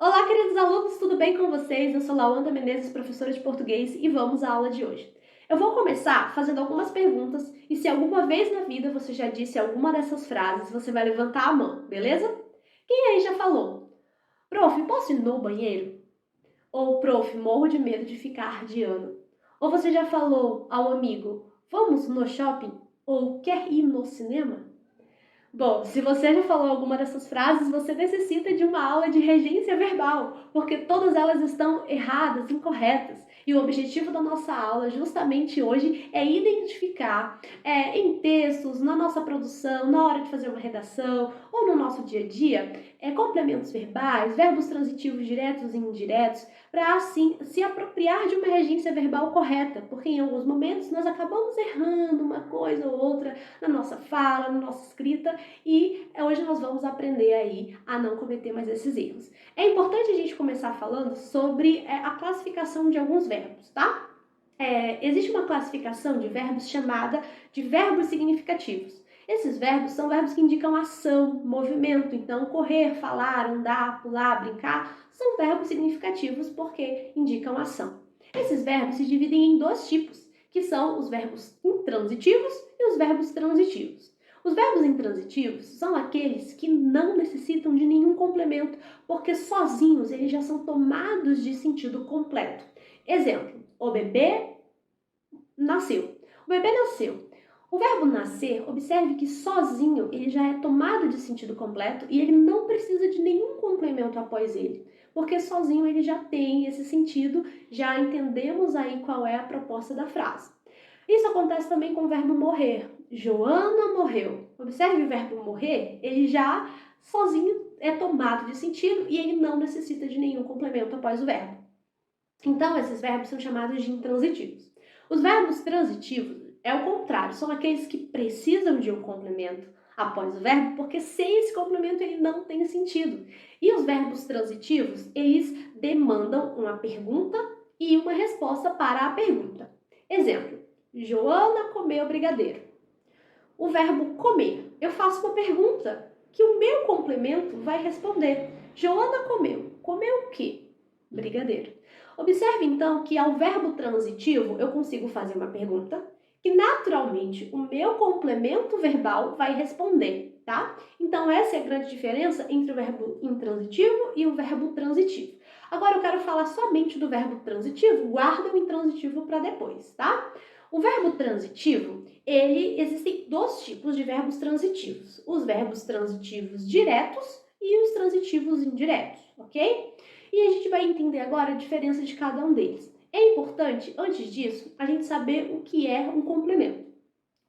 Olá, queridos alunos, tudo bem com vocês? Eu sou Lawanda Menezes, professora de português, e vamos à aula de hoje. Eu vou começar fazendo algumas perguntas e se alguma vez na vida você já disse alguma dessas frases, você vai levantar a mão, beleza? Quem aí já falou? Prof, posso ir no banheiro? Ou, prof, morro de medo de ficar de ano? Ou você já falou ao amigo, vamos no shopping? Ou quer ir no cinema? Bom, se você já falou alguma dessas frases, você necessita de uma aula de regência verbal, porque todas elas estão erradas, incorretas. E o objetivo da nossa aula, justamente hoje, é identificar em textos, na nossa produção, na hora de fazer uma redação ou no nosso dia a dia, complementos verbais, verbos transitivos diretos e indiretos, para assim se apropriar de uma regência verbal correta, porque em alguns momentos nós acabamos errando uma coisa ou outra na nossa fala, na nossa escrita, e hoje nós vamos aprender aí a não cometer mais esses erros. É importante a gente começar falando sobre a classificação de alguns verbos, tá? Existe uma classificação de verbos chamada de verbos significativos. Esses verbos são verbos que indicam ação, movimento. Então, correr, falar, andar, pular, brincar, são verbos significativos porque indicam ação. Esses verbos se dividem em dois tipos, que são os verbos intransitivos e os verbos transitivos. Os verbos intransitivos são aqueles que não necessitam de nenhum complemento, porque sozinhos eles já são tomados de sentido completo. Exemplo, o bebê nasceu. O bebê nasceu. O verbo nascer, observe que sozinho ele já é tomado de sentido completo e ele não precisa de nenhum complemento após ele, porque sozinho ele já tem esse sentido, já entendemos aí qual é a proposta da frase. Isso acontece também com o verbo morrer. Joana morreu. Observe o verbo morrer, ele já sozinho é tomado de sentido e ele não necessita de nenhum complemento após o verbo. Então, esses verbos são chamados de intransitivos. Os verbos transitivos é o contrário, são aqueles que precisam de um complemento após o verbo, porque sem esse complemento ele não tem sentido. E os verbos transitivos, eles demandam uma pergunta e uma resposta para a pergunta. Exemplo, Joana comeu brigadeiro. O verbo comer, eu faço uma pergunta que o meu complemento vai responder. Joana comeu. Comeu o quê? Brigadeiro. Observe então que ao verbo transitivo eu consigo fazer uma pergunta que naturalmente o meu complemento verbal vai responder, tá? Então essa é a grande diferença entre o verbo intransitivo e o verbo transitivo. Agora eu quero falar somente do verbo transitivo, guarda o intransitivo para depois, tá? O verbo transitivo, existem dois tipos de verbos transitivos. Os verbos transitivos diretos e os transitivos indiretos, ok? E a gente vai entender agora a diferença de cada um deles. É importante, antes disso, a gente saber o que é um complemento.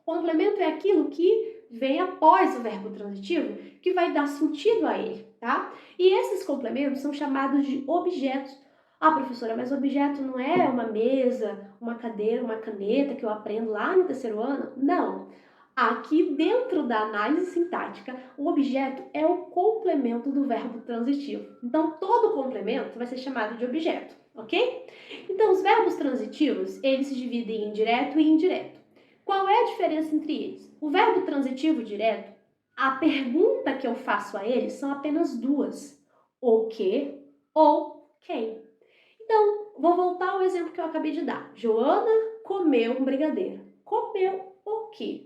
Complemento é aquilo que vem após o verbo transitivo, que vai dar sentido a ele, tá? E esses complementos são chamados de objetos. Ah, professora, mas objeto não é uma mesa, uma cadeira, uma caneta que eu aprendo lá no terceiro ano? Não. Aqui dentro da análise sintática, o objeto é o complemento do verbo transitivo. Então, todo complemento vai ser chamado de objeto, ok? Então, os verbos transitivos, eles se dividem em direto e indireto. Qual é a diferença entre eles? O verbo transitivo direto, a pergunta que eu faço a ele são apenas duas. O que ou quem. Então, vou voltar ao exemplo que eu acabei de dar. Joana comeu um brigadeiro. Comeu o quê?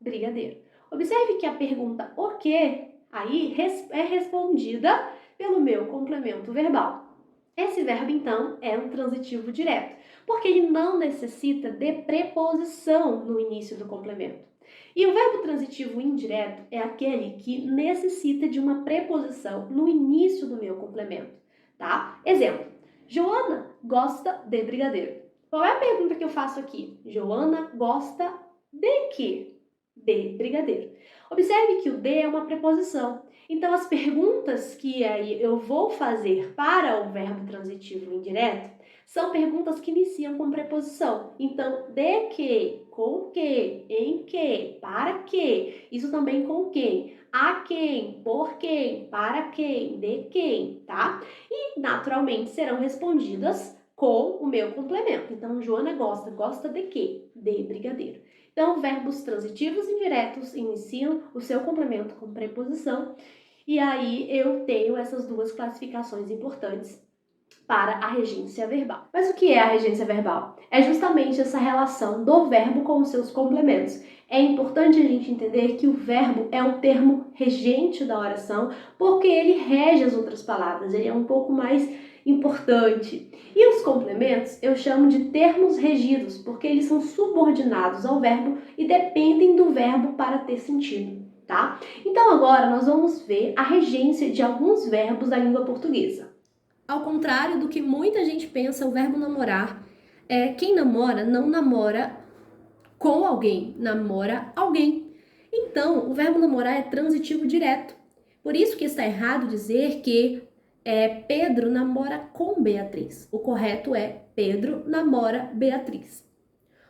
Brigadeiro. Observe que a pergunta o que aí é respondida pelo meu complemento verbal. Esse verbo, então, é um transitivo direto, porque ele não necessita de preposição no início do complemento. E o verbo transitivo indireto é aquele que necessita de uma preposição no início do meu complemento, tá? Exemplo, Joana gosta de brigadeiro. Qual é a pergunta que eu faço aqui? Joana gosta de quê? De brigadeiro. Observe que o de é uma preposição. Então, as perguntas que aí eu vou fazer para o verbo transitivo indireto são perguntas que iniciam com preposição. Então, de que, com que, em que, para que, isso também com quem, a quem, por quem, para quem, de quem, tá? E, naturalmente, serão respondidas com o meu complemento. Então, Joana gosta de quê? De brigadeiro. Então, verbos transitivos indiretos iniciam o seu complemento com preposição E aí eu tenho essas duas classificações importantes para a regência verbal. Mas o que é a regência verbal? É justamente essa relação do verbo com os seus complementos. É importante a gente entender que o verbo é o termo regente da oração, porque ele rege as outras palavras, ele é um pouco mais importante. E os complementos eu chamo de termos regidos, porque eles são subordinados ao verbo e dependem do verbo para ter sentido, tá? Então agora nós vamos ver a regência de alguns verbos da língua portuguesa. Ao contrário do que muita gente pensa, o verbo namorar quem namora não namora com alguém, namora alguém. Então, o verbo namorar é transitivo direto. Por isso que está errado dizer que Pedro namora com Beatriz. O correto é Pedro namora Beatriz.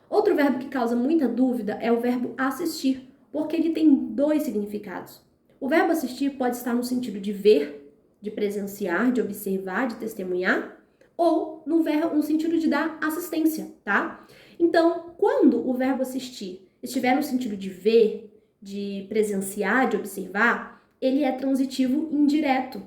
Outro verbo que causa muita dúvida é o verbo assistir, porque ele tem dois significados. O verbo assistir pode estar no sentido de ver, de presenciar, de observar, de testemunhar, ou no sentido de dar assistência, tá? Então, quando o verbo assistir estiver no sentido de ver, de presenciar, de observar, ele é transitivo indireto.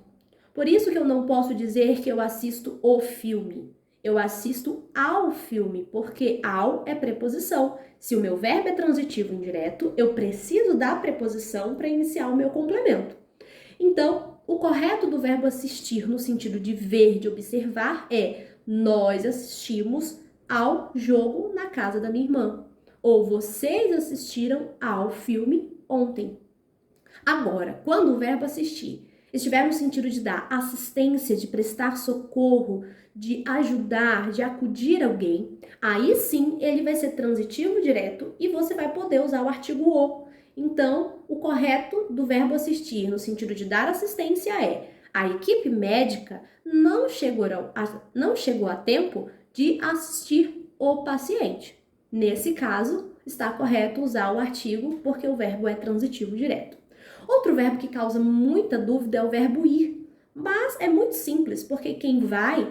Por isso que eu não posso dizer que eu assisto o filme. Eu assisto ao filme, porque ao é preposição. Se o meu verbo é transitivo indireto, eu preciso da preposição para iniciar o meu complemento. Então, o correto do verbo assistir no sentido de ver, de observar, é nós assistimos ao jogo na casa da minha irmã. Ou vocês assistiram ao filme ontem. Agora, quando o verbo assistir estiver no sentido de dar assistência, de prestar socorro, de ajudar, de acudir alguém, aí sim ele vai ser transitivo direto e você vai poder usar o artigo o. Então, o correto do verbo assistir no sentido de dar assistência é: a equipe médica não chegou a tempo de assistir o paciente. Nesse caso, está correto usar o artigo porque o verbo é transitivo direto. Outro verbo que causa muita dúvida é o verbo ir, mas é muito simples, porque quem vai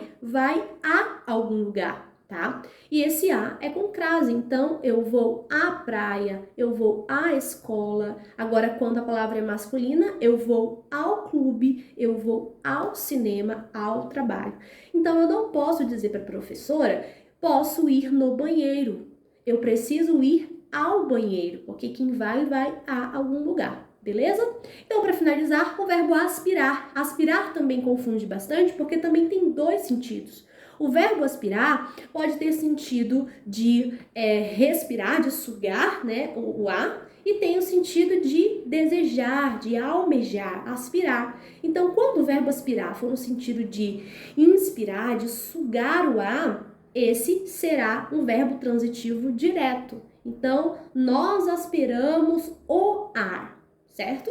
a algum lugar, tá? E esse a é com crase, então eu vou à praia, eu vou à escola. Agora, quando a palavra é masculina, eu vou ao clube, eu vou ao cinema, ao trabalho. Então, eu não posso dizer para a professora, posso ir no banheiro. Eu preciso ir ao banheiro, porque quem vai a algum lugar. Beleza? Então, para finalizar, o verbo aspirar. Aspirar também confunde bastante, porque também tem dois sentidos. O verbo aspirar pode ter sentido de respirar, de sugar, né, o ar, e tem o sentido de desejar, de almejar, aspirar. Então, quando o verbo aspirar for no sentido de inspirar, de sugar o ar, esse será um verbo transitivo direto. Então, nós aspiramos o ar. Certo?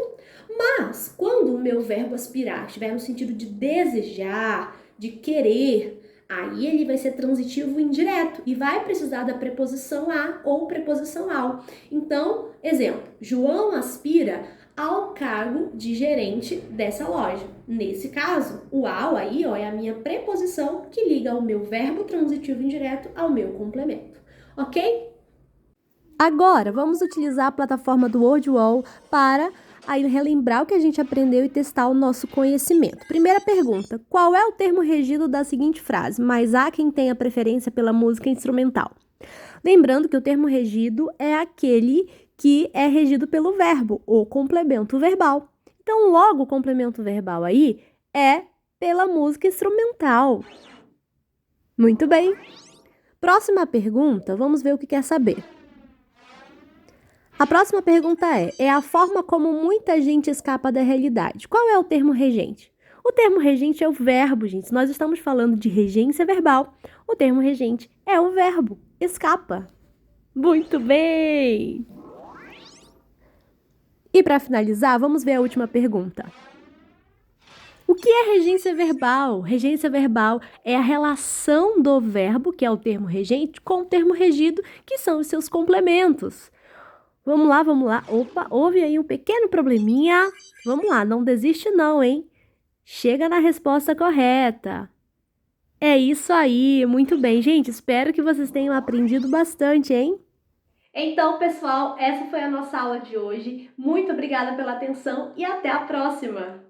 Mas, quando o meu verbo aspirar estiver no sentido de desejar, de querer, aí ele vai ser transitivo indireto e vai precisar da preposição a ou preposição ao. Então, exemplo, João aspira ao cargo de gerente dessa loja. Nesse caso, o ao aí é a minha preposição que liga o meu verbo transitivo indireto ao meu complemento. Ok? Agora, vamos utilizar a plataforma do WordWall para aí relembrar o que a gente aprendeu e testar o nosso conhecimento. Primeira pergunta: qual é o termo regido da seguinte frase? Mas há quem tenha preferência pela música instrumental. Lembrando que o termo regido é aquele que é regido pelo verbo, ou complemento verbal. Então, logo, o complemento verbal aí é pela música instrumental. Muito bem. Próxima pergunta, vamos ver o que quer saber. A próxima pergunta é a forma como muita gente escapa da realidade. Qual é o termo regente? O termo regente é o verbo, gente. Se nós estamos falando de regência verbal, o termo regente é o verbo, escapa. Muito bem! E para finalizar, vamos ver a última pergunta. O que é regência verbal? Regência verbal é a relação do verbo, que é o termo regente, com o termo regido, que são os seus complementos. Vamos lá, vamos lá. Opa, houve aí um pequeno probleminha. Vamos lá, não desiste não, hein? Chega na resposta correta. É isso aí, muito bem, gente. Espero que vocês tenham aprendido bastante, hein? Então, pessoal, essa foi a nossa aula de hoje. Muito obrigada pela atenção e até a próxima!